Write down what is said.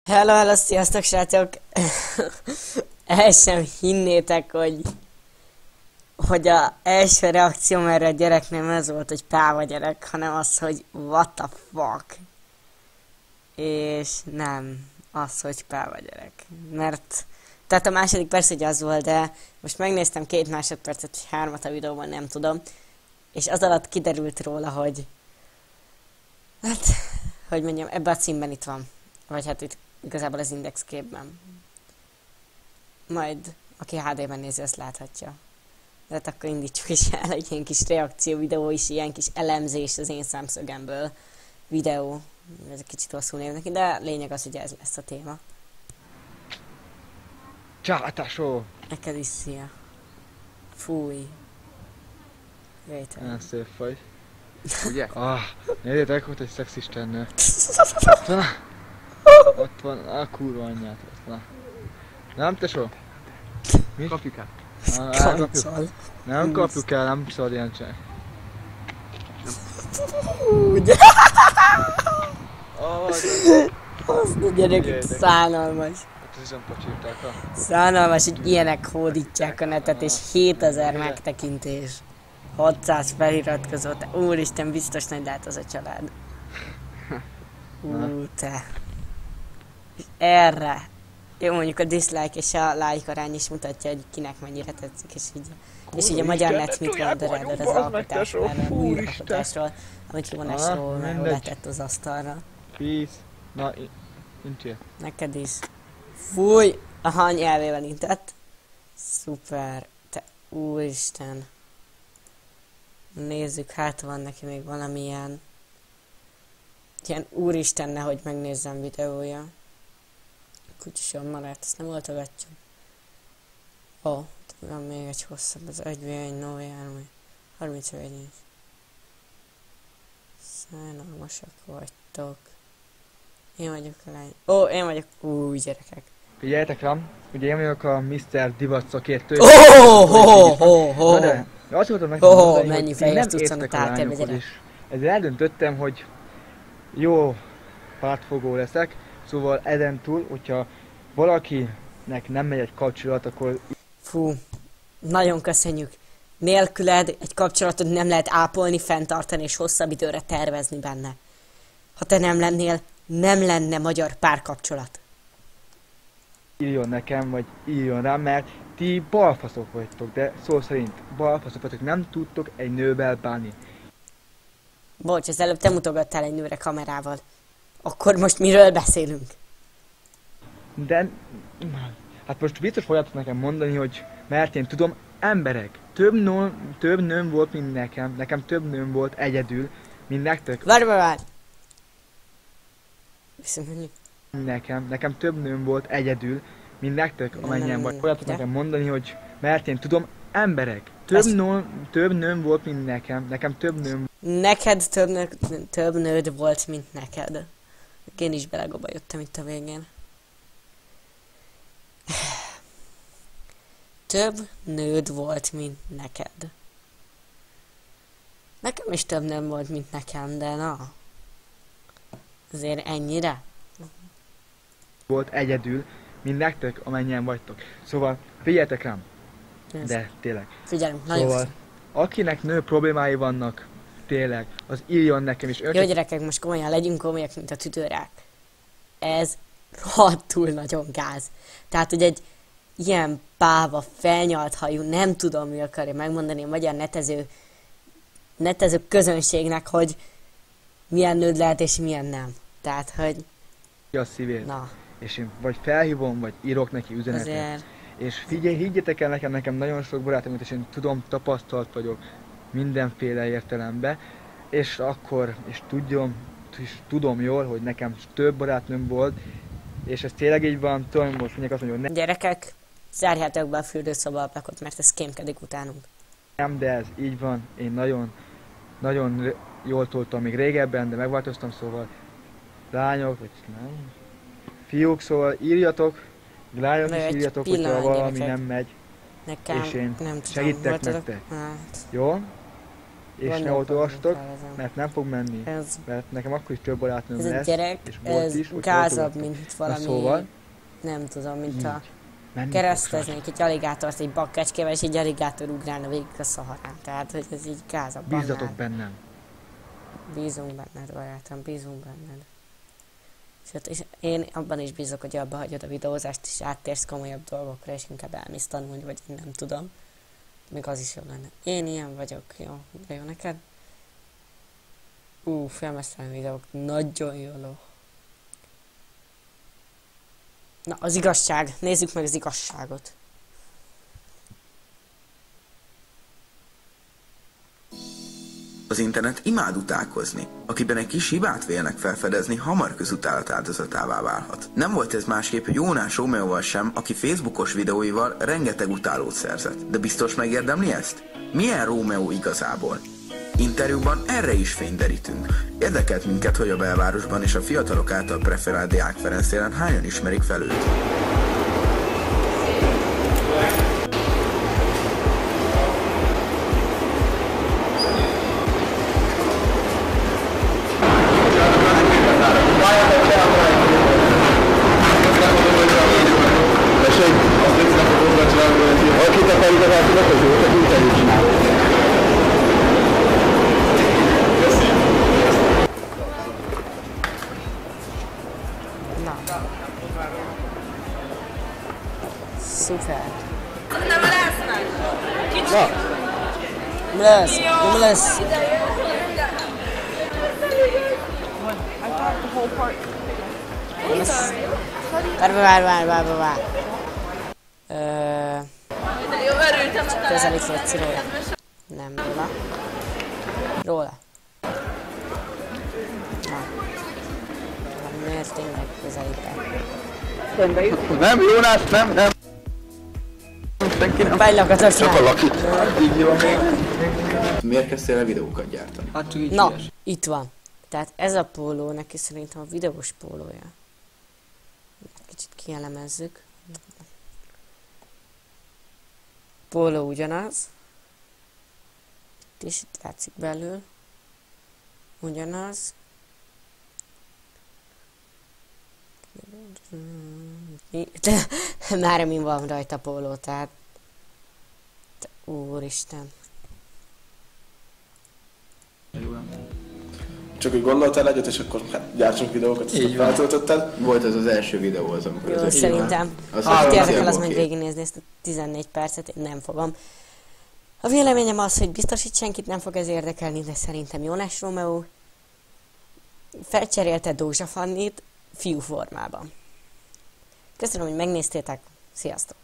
Hello, hello, sziasztok srácok! El sem hinnétek, hogy a első reakcióm erre a gyerek nem ez volt, hogy páva gyerek, hanem az, hogy what the fuck. És nem az, hogy páva gyerek. Mert, tehát a második persze, hogy az volt, de most megnéztem 2 másodpercet, vagy 3 a videóban, nem tudom. És az alatt kiderült róla, hogy hát, hogy mondjam, ebben a címben itt van. Vagy hát itt igazából az index képben. Majd, aki HD-ben nézi, azt láthatja. De hát akkor indítsuk is el egy ilyen kis reakció videó is, ilyen kis elemzés az én szemszögemből videó. Ez egy kicsit hosszú név neki, de lényeg az, hogy ez lesz a téma. Csátásó! Neked is szia. Fúj. Vétel. Olyan szép vagy. Ugye? Nézzétek, ott egy szexistennő. Ott van. Ott van, a kurva anyját. Ott van. Nem, tesó? Mi? Kapjuk el. Kancol. Nem kapjuk el, nem szabad ilyen csinálni. Ugye? Az a gyerek szánalmas. Hát ez pocsírták a... Szánalmas, hogy ilyenek hódítják a netet, és 7000 megtekintés. 600 feliratkozott. Úristen, biztos nagy lehet az a család. Te. És erre. Jó, mondjuk a dislike és a like arány is mutatja, hogy kinek mennyire tetszik, és így a magyar net mit mond erről az alkotásról, új alkotásról, amit Jónásról letett az asztalra. Peace. Na, nincs ilyen. Neked is. Fúj! Aha, nyelvével intett. Szuper. Te úristen. Nézzük, hát van neki még valamilyen... Ilyen úristenne, hogy megnézzem videója. Kutyuson maradt, ezt nem oltogatjuk. Ó, van még egy hosszabb, az 1v1 no jármű. 30 is. Szánalmasak vagytok. Én vagyok a lány. Ó, én vagyok. Új, gyerekek. Figyeljetek rám, ugye én vagyok a Mr. Divat szakértő. De azt voltam neki mondani, mennyi hogy fejes nem tudsz értek a átérni, lányokhoz gyerek. is. Ezzel eldöntöttem, hogy jó pártfogó leszek, szóval ezen túl, hogyha valakinek nem megy egy kapcsolat, akkor... Fú, nagyon köszönjük. Nélküled egy kapcsolatot nem lehet ápolni, fenntartani és hosszabb időre tervezni benne. Ha te nem lennél, nem lenne magyar párkapcsolat. Írjon nekem, vagy írjon rám, mert ti balfaszok vagytok, de szó szerint balfaszok vagytok, nem tudtok egy nővel bánni. Bocs, az előbb te mutogattál egy nőre kamerával. Akkor most miről beszélünk? De... Hát most biztos fogjátok nekem mondani, hogy mert én tudom, emberek, több nőm volt, mint nekem több nőm volt egyedül, mint nektek. Várj! Viszont Nekem több nőm volt egyedül, mint nektek, amennyien vagy. Fogjátok nekem mondani, hogy mert én tudom, emberek, több nőm volt, mint nekem több nőm. Neked több nőd volt, mint neked. Én is belegobajottam itt a végén. Több nőd volt, mint neked. Nekem is több nőm volt, mint nekem, de na. Azért ennyire? Volt egyedül, mint nektek, amennyien vagytok. Szóval figyeljetek rám. De tényleg. Figyelünk, nagyon Szóval, akinek nő problémái vannak, tényleg, az írjon nekem is. Jó gyerekek, most komolyan legyünk komolyak, mint a tüdőrák. Ez rohadtul nagyon gáz. Tehát, hogy egy ilyen páva, felnyalt hajú, nem tudom, mi akarja megmondani a magyar netező közönségnek, hogy milyen nőd lehet és milyen nem. Tehát, hogy... a szívét. Na. És én vagy felhívom, vagy írok neki üzenetet. Azért... És figyelj, higgyétek el nekem nagyon sok barátom, és én tudom, tapasztalt vagyok mindenféle értelemben, és akkor, és tudom jól, hogy nekem több barátnőm volt, és ez tényleg így van, tudom, most mondjuk azt mondja, hogy Gyerekek, zárjátok be a fürdőszoba ablakot, mert ez kémkedik utánunk. nem, de ez így van, én nagyon jól toltam még régebben, de megváltoztam, szóval lányok, vagy nem, fiúk, szóval írjatok, lányok is írjatok, hogyha valami gyerekek. nem megy, Nekem és én nem segítek tudom, nektek. Hát. Jó? és ne Gondolkodni olvastok, kell ezen. mert nem fog menni. Ez, Mert nekem akkor is több barátnőm ez a lesz, gyerek, és volt ez is, hogy gázabb, olvastok. mint valami, szóval, nem tudom, mint így. a Menni kereszteznék egy aligátort egy bakkecskével, és egy aligátor ugrálna végig a szaharán. Tehát, hogy ez így gázabb fogsz. Bízzatok annál. bennem. Bízunk benned, barátom, bízunk benned. És én abban is bízok, hogy abba hagyod a videózást, és áttérsz komolyabb dolgokra, és inkább elmész tanulni, vagy én nem tudom. Még az is jó lenne. Én ilyen vagyok, jó? De jó neked? Filmesztelen videók, nagyon jó. Na, az igazság. Nézzük meg az igazságot. Az internet imád utálkozni. Akiben egy kis hibát vélnek felfedezni, hamar közutálat áldozatává válhat. Nem volt ez másképp Jónás Rómeóval sem, aki Facebookos videóival rengeteg utálót szerzett. De biztos megérdemli ezt? Milyen Rómeó igazából? Interjúban erre is fényderítünk. Érdekelt minket, hogy a belvárosban és a fiatalok által preferált Deák Ferenc téren hányan ismerik fel őt. Na. Szuper. Mi lesz? Mi lesz? Várj. Csak közelít légy róla. Nem róla. Róla. Na. Miért tényleg közelítek? Nem, Jónás, nem. Senki nem. Fejlakatos Csak a Laki. Így van. Miért kezdtél el videókat gyártani? Hát csak így Na, híres. itt van. Tehát ez a póló neki szerintem a videós pólója. Kicsit kielemezzük. Póló ugyanaz. És itt látszik belül. Ugyanaz. Már min van rajta póló, tehát... Úristen. Csak úgy gondoltál egyet, és akkor hát gyártsunk videókat, ezt feltöltötted. Volt ez az első videó az, amikor Jó, ez szerintem. Az Akit érdekel, az franciából meg két. végignézni ezt a 14 percet, én nem fogom. A véleményem az, hogy biztos, hogy senkit nem fog ez érdekelni, de szerintem Jónás Rómeó felcserélte Dózsa Fannit fiú formában. Köszönöm, hogy megnéztétek. Sziasztok!